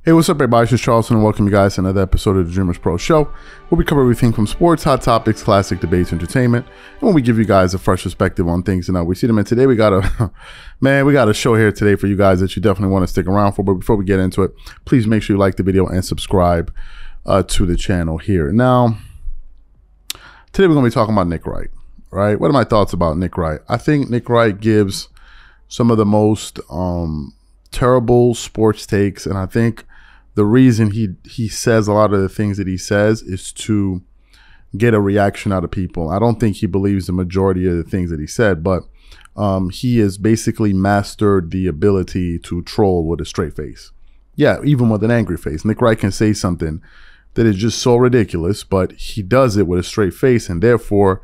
Hey, what's up, everybody? It's Charleston, and welcome you guys to another episode of the Dreamerspro Show, where we cover everything from sports, hot topics, classic debates, entertainment, and when we give you guys a fresh perspective on things and how we see them. And today we got a show here today for you guys that you definitely want to stick around for. But before we get into it, please make sure you like the video and subscribe to the channel here. Now, today we're going to be talking about Nick Wright. Right? What are my thoughts about Nick Wright? I think Nick Wright gives some of the most terrible sports takes, and I think the reason he says a lot of the things that he says is to get a reaction out of people. I don't think he believes the majority of the things that he said, but he has basically mastered the ability to troll with a straight face. Yeah, even with an angry face. Nick Wright can say something that is just so ridiculous, but he does it with a straight face, and therefore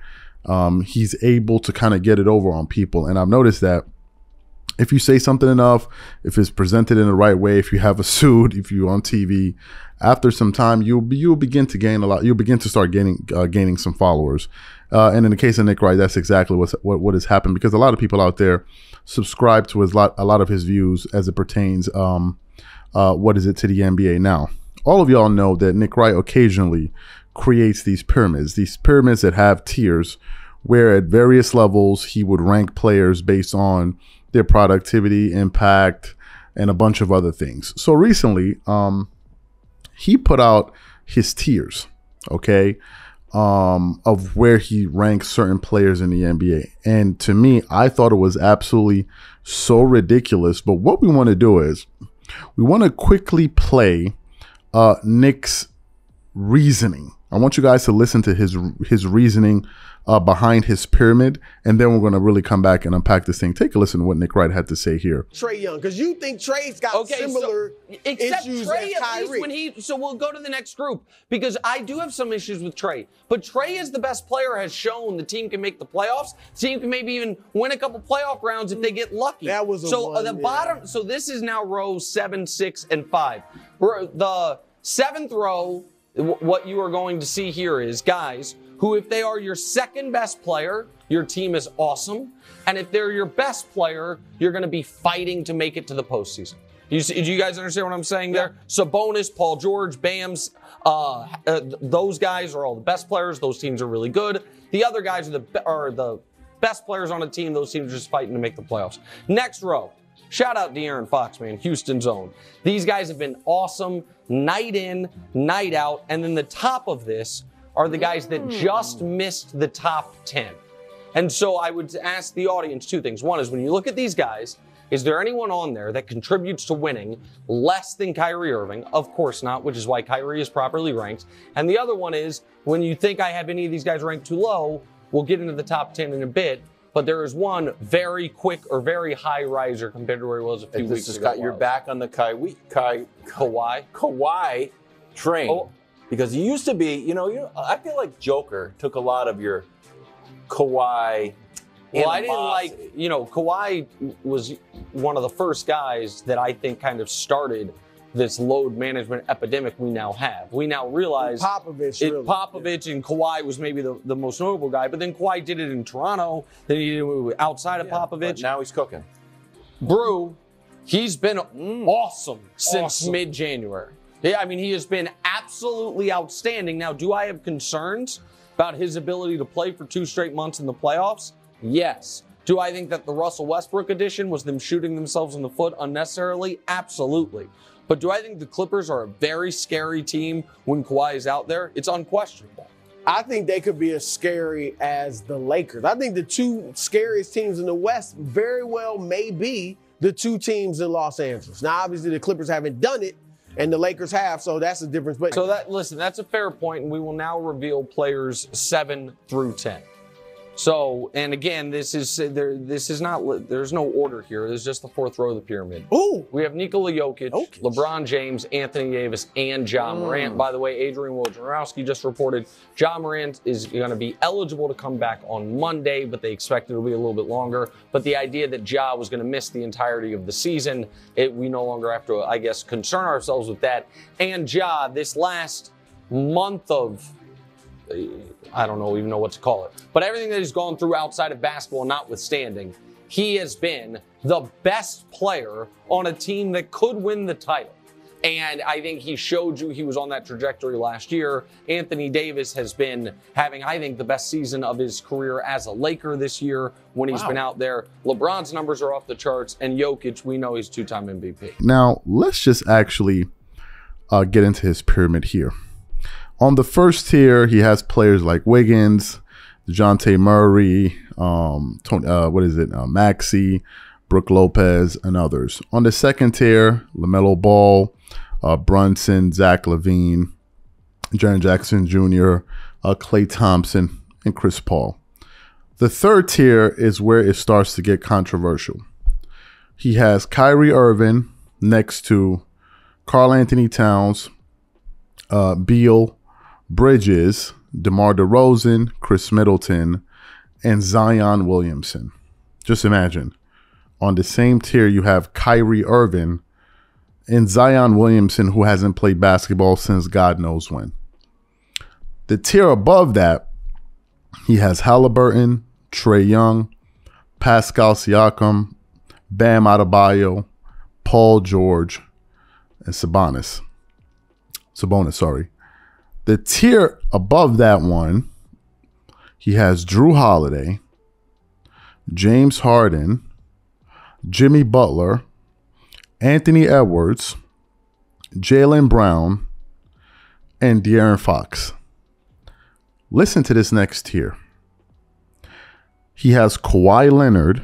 he's able to kind of get it over on people. And I've noticed that if you say something enough, if it's presented in the right way, if you have a suit, if you're on TV, after some time, you'll begin to gain a lot. You'll begin to start gaining some followers. And in the case of Nick Wright, that's exactly what has happened, because a lot of people out there subscribe to a lot of his views as it pertains to the NBA. Now, all of y'all know that Nick Wright occasionally creates these pyramids that have tiers, where at various levels he would rank players based on their productivity, impact, and a bunch of other things. So recently, he put out his tiers, okay, of where he ranks certain players in the NBA. And to me, I thought it was absolutely so ridiculous. But what we want to do is we want to quickly play Nick's reasoning. I want you guys to listen to his reasoning behind his pyramid, and then we're going to really come back and unpack this thing. Take a listen to what Nick Wright had to say here. Trae Young, because you think Trae's got similar issues as Kyrie. So we'll go to the next group, because I do have some issues with Trae. But Trae is the best player, has shown the team can make the playoffs. The team can maybe even win a couple playoff rounds if they get lucky. That was bottom. So this is now row 7, 6, and 5. The seventh row, what you are going to see here is guys who, if they are your second best player, your team is awesome. And if they're your best player, you're going to be fighting to make it to the postseason. Do you guys understand what I'm saying there? Sabonis, Paul George, Bams, those guys are all the best players. Those teams are really good. The other guys are the best players on a team. Those teams are just fighting to make the playoffs. Next row. Shout out De'Aaron Fox, man, Houston's own. These guys have been awesome night in, night out. And then the top of this are the guys that just missed the top 10. And so I would ask the audience two things. One is, when you look at these guys, is there anyone on there that contributes to winning less than Kyrie Irving? Of course not, which is why Kyrie is properly ranked. And the other one is, when you think I have any of these guys ranked too low, we'll get into the top 10 in a bit. But there is one very quick or very high riser compared to where he was a few weeks ago. Scott, you're back on the Kawhi train. Oh. Because he used to be, I feel like Joker took a lot of your Kawhi. Well, I didn't like, Kawhi was one of the first guys that I think kind of started this load management epidemic we now have. We now realize Popovich and Kawhi was maybe the most notable guy, but then Kawhi did it in Toronto, then he did it outside of Popovich. But now he's cooking. Brew, he's been awesome since mid-January. Yeah, I mean, he has been absolutely outstanding. Now, do I have concerns about his ability to play for 2 straight months in the playoffs? Yes. Do I think that the Russell Westbrook edition was them shooting themselves in the foot unnecessarily? Absolutely. But do I think the Clippers are a very scary team when Kawhi is out there? It's unquestionable. I think they could be as scary as the Lakers. I think the two scariest teams in the West very well may be the two teams in Los Angeles. Now, obviously, the Clippers haven't done it, and the Lakers have, so that's the difference. But listen, that's a fair point, and we will now reveal players 7 through 10. So, and again, there's no order here. There's just the 4th row of the pyramid. Ooh. We have Nikola Jokic, LeBron James, Anthony Davis, and Ja Morant. By the way, Adrian Wojnarowski just reported Ja Morant is going to be eligible to come back on Monday, but they expect it'll be a little bit longer. But the idea that Ja was going to miss the entirety of the season, we no longer have to, I guess, concern ourselves with that. And Ja, this last month of, I don't even know what to call it, but everything that he's gone through outside of basketball notwithstanding, he has been the best player on a team that could win the title. And I think he showed you he was on that trajectory last year. Anthony Davis has been having, I think, the best season of his career as a Laker this year when he's been out there. LeBron's numbers are off the charts, and Jokic, we know he's two-time MVP. Now, let's just actually get into his pyramid here. On the first tier, he has players like Wiggins, DeJounte Murray, Maxey, Brook Lopez, and others. On the second tier, LaMelo Ball, Brunson, Zach LaVine, Jaren Jackson Jr., Klay Thompson, and Chris Paul. The third tier is where it starts to get controversial. He has Kyrie Irving next to Karl Anthony Towns, Beal, Bridges, DeMar DeRozan, Chris Middleton, and Zion Williamson. Just imagine. On the same tier, you have Kyrie Irving and Zion Williamson, who hasn't played basketball since God knows when. The tier above that, he has Halliburton, Trae Young, Pascal Siakam, Bam Adebayo, Paul George, and Sabonis. The tier above that one, he has Drew Holiday, James Harden, Jimmy Butler, Anthony Edwards, Jaylen Brown, and De'Aaron Fox. Listen to this next tier. He has Kawhi Leonard,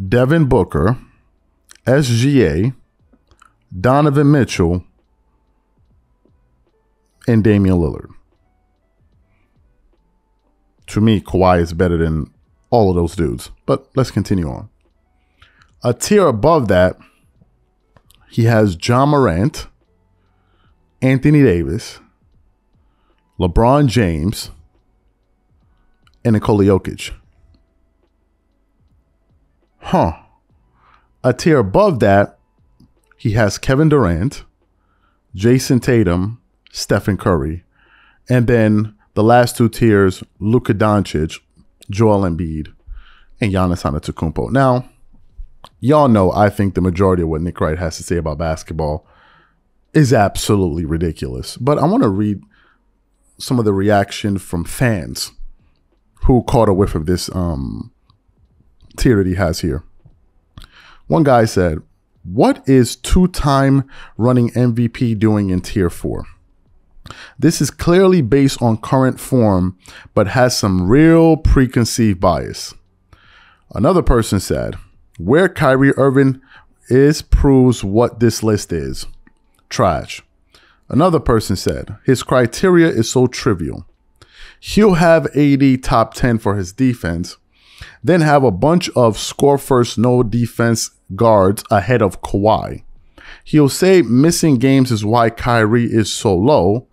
Devin Booker, SGA, Donovan Mitchell, and Damian Lillard. To me, Kawhi is better than all of those dudes. But let's continue on. A tier above that, he has John Morant, Anthony Davis, LeBron James, and Nikola Jokic. A tier above that, he has Kevin Durant, Jason Tatum, Stephen Curry, and then the last two tiers, Luka Doncic, Joel Embiid, and Giannis Antetokounmpo. Now, y'all know I think the majority of what Nick Wright has to say about basketball is absolutely ridiculous. But I want to read some of the reaction from fans who caught a whiff of this tier that he has here. One guy said, "What is two-time running MVP doing in tier 4? This is clearly based on current form, but has some real preconceived bias." Another person said, "Where Kyrie Irving is proves what this list is. Trash." Another person said, "His criteria is so trivial. He'll have AD top 10 for his defense, then have a bunch of score first, no defense guards ahead of Kawhi. He'll say missing games is why Kyrie is so low,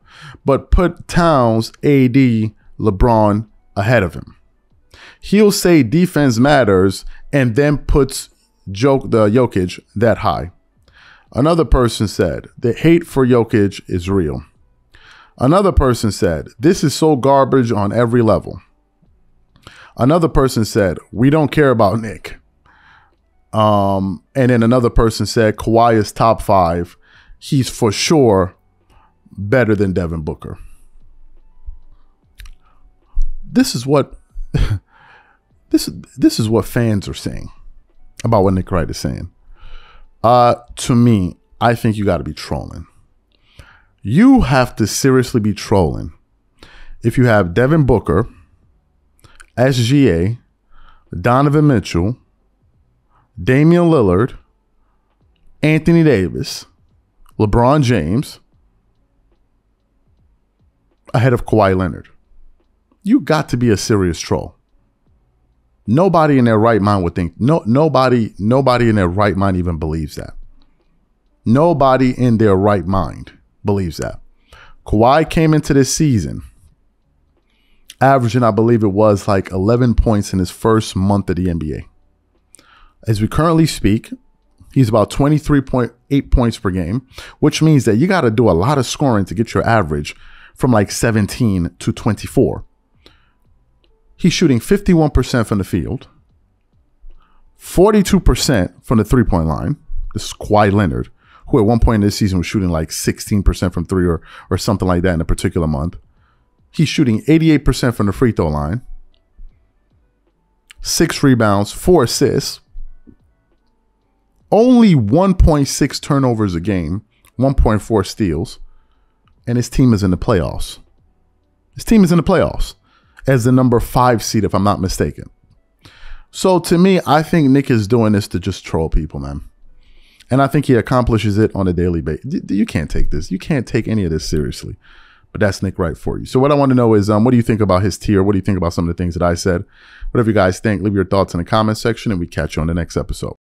but put Towns, AD, LeBron ahead of him. He'll say defense matters and then puts Jokic that high." Another person said, "The hate for Jokic is real." Another person said, "This is so garbage on every level." Another person said, "We don't care about Nick." And then another person said, "Kawhi is top 5. He's for sure better than Devin Booker." This is what this is what fans are saying about what Nick Wright is saying. To me, I think you got to be trolling. You have to seriously be trolling if you have Devin Booker, SGA, Donovan Mitchell, Damian Lillard, Anthony Davis, LeBron James ahead of Kawhi Leonard. You got to be a serious troll. Nobody in their right mind would think, nobody in their right mind even believes that. Nobody in their right mind believes that. Kawhi came into this season averaging, I believe it was like 11 points in his first month of the NBA. As we currently speak, he's about 23.8 points per game, which means that you got to do a lot of scoring to get your average from like 17 to 24. He's shooting 51% from the field, 42% from the three-point line, This is Kawhi Leonard, who at one point in this season was shooting like 16% from three or something like that in a particular month. He's shooting 88% from the free throw line, 6 rebounds, 4 assists, only 1.6 turnovers a game, 1.4 steals, and his team is in the playoffs. His team is in the playoffs as the number 5 seed, if I'm not mistaken. So to me, I think Nick is doing this to just troll people, man. And I think he accomplishes it on a daily basis. You can't take this. You can't take any of this seriously. But that's Nick Wright for you. So what I want to know is, what do you think about his tier? What do you think about some of the things that I said? Whatever you guys think, leave your thoughts in the comment section, and we catch you on the next episode.